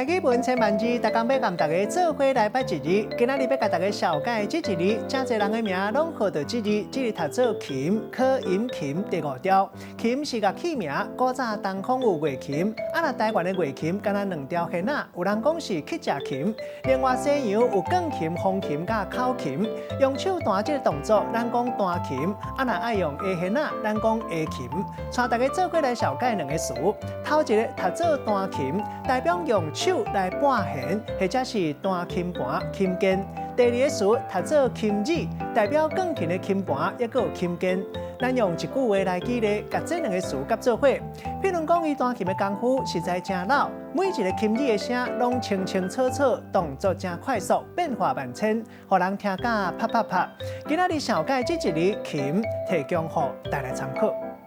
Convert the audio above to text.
台语文千万字，大家要跟大家做伙来拜一日。今仔日要甲大家小解这一日，真侪人的名拢号到这日。这日读做琴，考音琴第5条。琴是乐器名，古早东方有月琴，若台湾的月琴敢若2条弦仔，有人讲是乞食琴。另外西洋有钢琴、风琴甲口琴。用手弹这个动作，咱讲弹琴；若爱用下弦仔，咱讲下琴。带大家做伙来小解2个词。头一个读做弹琴，代表用手来拨弦，或者是弹琴盘、琴键。第2个词读做琴指，代表钢琴的琴盘，也有琴键。咱用一句话来举例，甲这2个词夹做伙。譬如讲，伊弹琴的功夫实在真老，每一个琴指的声拢清清楚楚，动作真快速，变化万千，互人听甲啪啪啪。今仔日小解这一日琴，提供予大家参考。